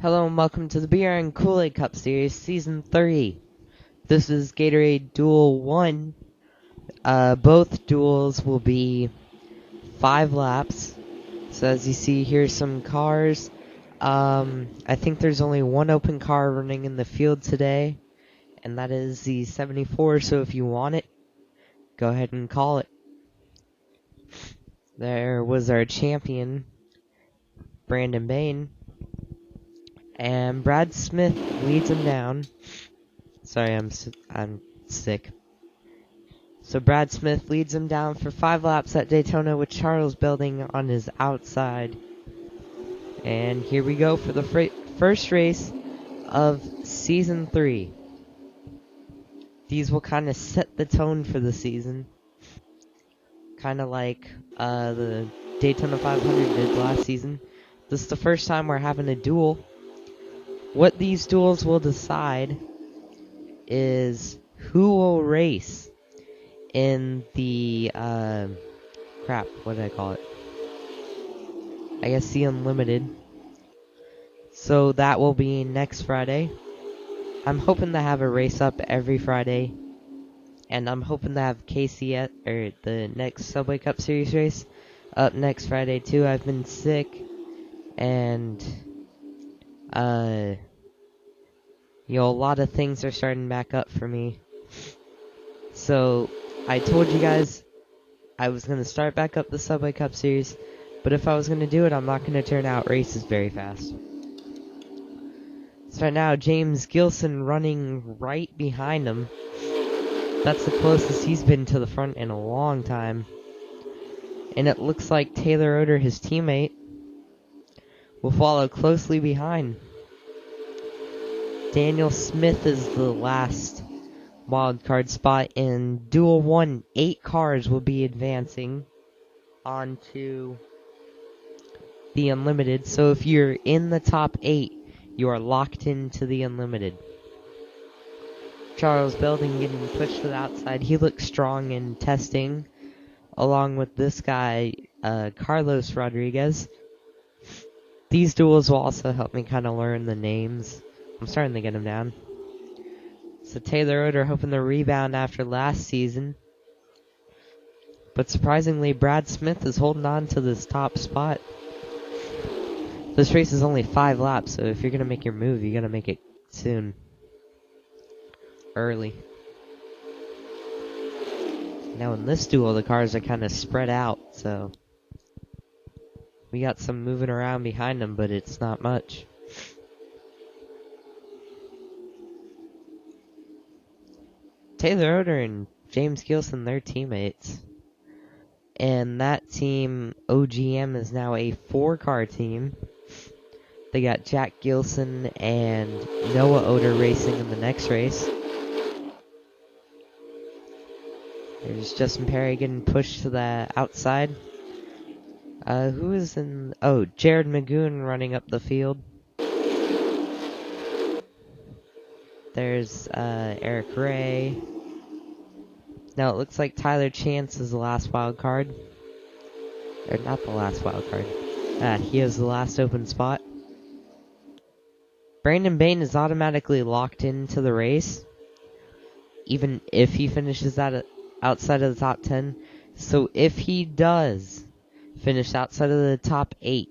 Hello and welcome to the BRN Koolaid Cup Series, Season 3. This is Gatorade Duel 1. Both duels will be 5 laps. So as you see, here's some cars. I think there's only one open car running in the field today, and that is the 74, so if you want it, go ahead and call it. There was our champion, Brandon Bain. And Brad Smith leads him down. Sorry, I'm sick. So Brad Smith leads him down for 5 laps at Daytona with Charles building on his outside. And here we go for the first race of Season 3. These will kind of set the tone for the season. Kind of like the Daytona 500 did last season. This is the first time we're having a duel. What these duels will decide is who will race in the, what did I call it? I guess the Unlimited. So that will be next Friday. I'm hoping to have a race up every Friday. And I'm hoping to have KC or the next Subway Cup Series race up next Friday too. I've been sick. And, a lot of things are starting back up for me. So, I told you guys I was going to start back up the Subway Cup Series, but if I was going to do it, I'm not going to turn out races very fast. So right now, James Gilson running right behind him. That's the closest he's been to the front in a long time. And it looks like Taylor Oder, his teammate, will follow closely behind. Daniel Smith is the last wildcard spot. In Duel 1, 8 cars will be advancing onto the Unlimited. So if you're in the top 8, you are locked into the Unlimited. Charles Belding getting pushed to the outside. He looks strong in testing, along with this guy, Carlos Rodriguez. These duels will also help me kind of learn the names. I'm starting to get him down. So Taylor Oder hoping to rebound after last season. But surprisingly, Brad Smith is holding on to this top spot. This race is only 5 laps, so if you're going to make your move, you got to make it soon. Early. Now in this duel, the cars are kind of spread out, so we got some moving around behind them, but it's not much. Taylor Oder and James Gilson, they're teammates. And that team, OGM, is now a 4-car team. They got Jack Gilson and Noah Oder racing in the next race. There's Justin Perry getting pushed to the outside. Who is in... Oh, Jared Magoon running up the field. There's Eric Ray. Now it looks like Tyler Chance is the last wild card. Or not the last wild card. He has the last open spot. Brandon Bain is automatically locked into the race, even if he finishes that outside of the top 10. So if he does finish outside of the top 8,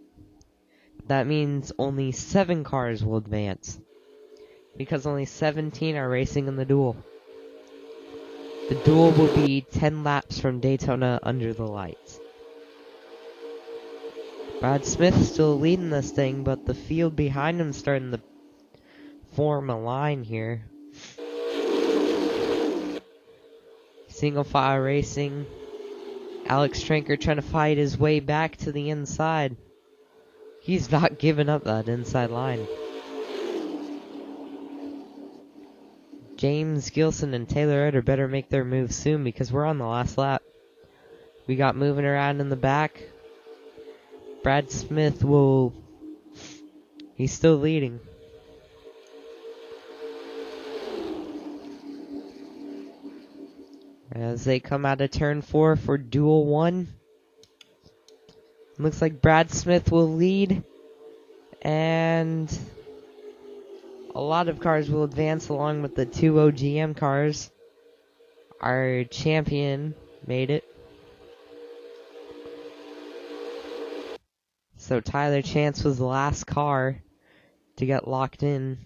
that means only 7 cars will advance, because only 17 are racing in the duel. The duel will be 10 laps from Daytona under the lights. Brad Smith still leading this thing, but the field behind him starting to form a line here. Single file racing. Alex Tranker trying to fight his way back to the inside. He's not giving up that inside line. James Gilson and Taylor Oder better make their move soon, because we're on the last lap. We got moving around in the back. Brad Smith he's still leading. As they come out of turn 4 for Duel 1. Looks like Brad Smith will lead. And a lot of cars will advance along with the 2 OGM cars. Our champion made it. So Tyler Chance was the last car to get locked in.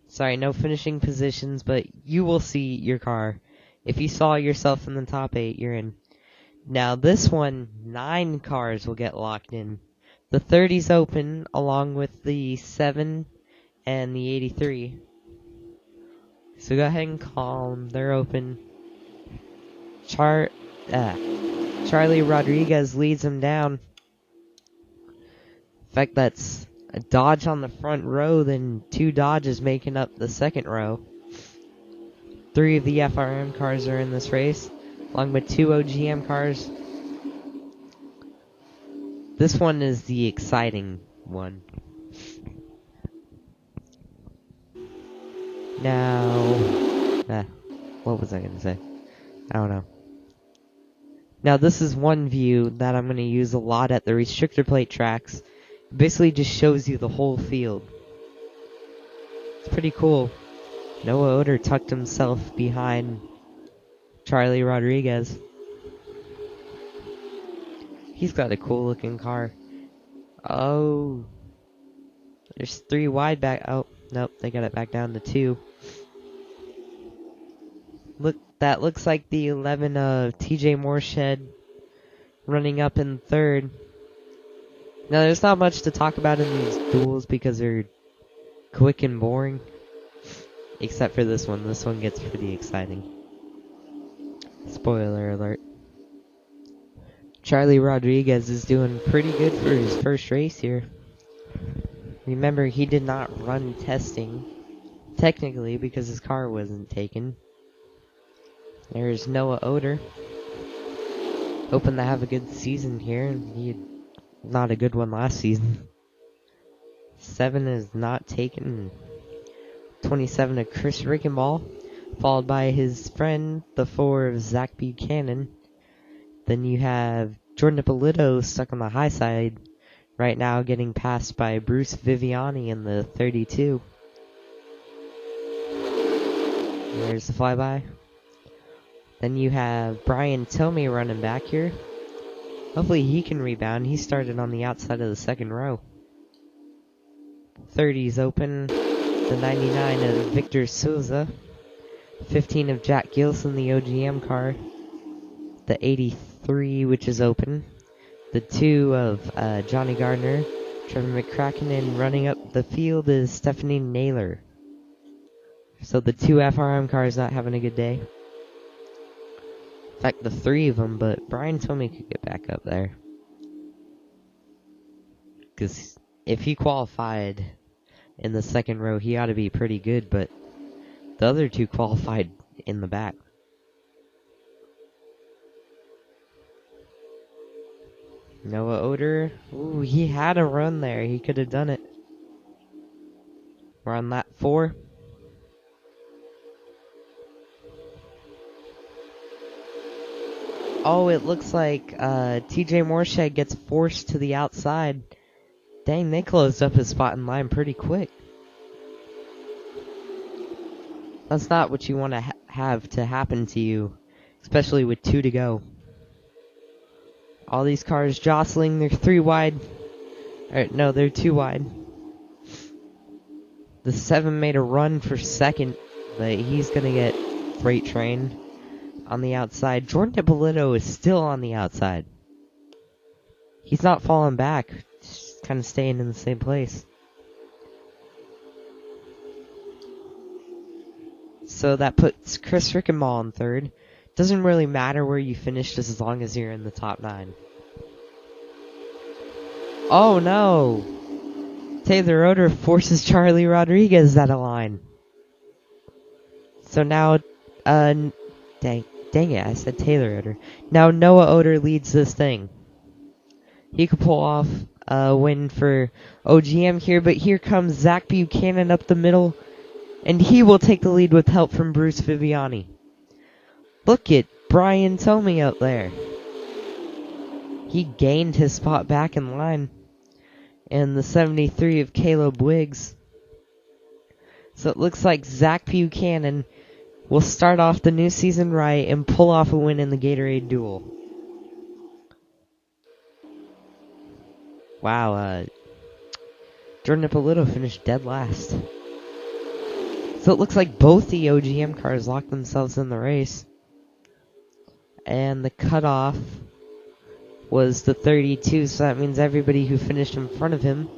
Sorry, no finishing positions, but you will see your car. If you saw yourself in the top 8, you're in. Now this one, 9 cars will get locked in. The 30's open, along with the 7 and the 83. So go ahead and call them. They're open. Charlie Rodriguez leads them down. In fact, that's a Dodge on the front row, then 2 Dodges making up the second row. 3 of the FRM cars are in this race, along with 2 OGM cars. This one is the exciting one. Now, what was I going to say? I don't know. Now this is one view that I'm going to use a lot at the restrictor plate tracks. It basically just shows you the whole field. It's pretty cool. Noah Oder tucked himself behind Charlie Rodriguez. He's got a cool looking car. Oh, there's 3 wide back. Oh, nope, they got it back down to 2. Look, that looks like the 11 of TJ Mooreshed running up in 3rd. Now, there's not much to talk about in these duels because they're quick and boring. Except for this one. This one gets pretty exciting. Spoiler alert. Charlie Rodriguez is doing pretty good for his first race here. Remember, he did not run testing, technically, because his car wasn't taken. There's Noah Oder. Hoping to have a good season here. He had not a good one last season. 7 is not taken. 27 of Chris Rickenball, followed by his friend, the 4 of Zach Buchanan. Then you have Jordan Ippolito stuck on the high side right now, getting passed by Bruce Viviani in the 32. There's the flyby. Then you have Brian Tomey running back here. Hopefully he can rebound. He started on the outside of the second row. 30's open. The 99 of Victor Souza. 15 of Jack Gilson, the OGM car. The 83, which is open. The 2 of Johnny Gardner. Trevor McCracken, and running up the field is Stephanie Naylor. So the 2 FRM cars not having a good day. In fact, the 3 of them, but Brian Tomey could get back up there. Because if he qualified in the second row, he ought to be pretty good, but the other 2 qualified in the back. Noah Oder, ooh, he had a run there. He could have done it. We're on lap 4. Oh, it looks like TJ Mooreshed gets forced to the outside. Dang, they closed up his spot in line pretty quick. That's not what you want to have to happen to you, especially with 2 to go. All these cars jostling, they're 3 wide. No, they're 2 wide. The 7 made a run for second, but he's going to get freight trained on the outside. Jordan Ippolito is still on the outside. He's not falling back, just kind of staying in the same place. So that puts Chris Rickenball in 3rd. Doesn't really matter where you finish, just as long as you're in the top 9. Oh no! Taylor Oder forces Charlie Rodriguez out of line. So now, dang it, I said Taylor Oder. Now Noah Oder leads this thing. He could pull off a win for OGM here, but here comes Zach Buchanan up the middle, and he will take the lead with help from Bruce Viviani. Look at Brian Tomey out there. He gained his spot back in line. And the 73 of Caleb Wiggs. So it looks like Zach Buchanan will start off the new season right and pull off a win in the Gatorade Duel. Wow, Jordan Ippolito finished dead last. So it looks like both the OGM cars locked themselves in the race. And the cutoff was the 32, so that means everybody who finished in front of him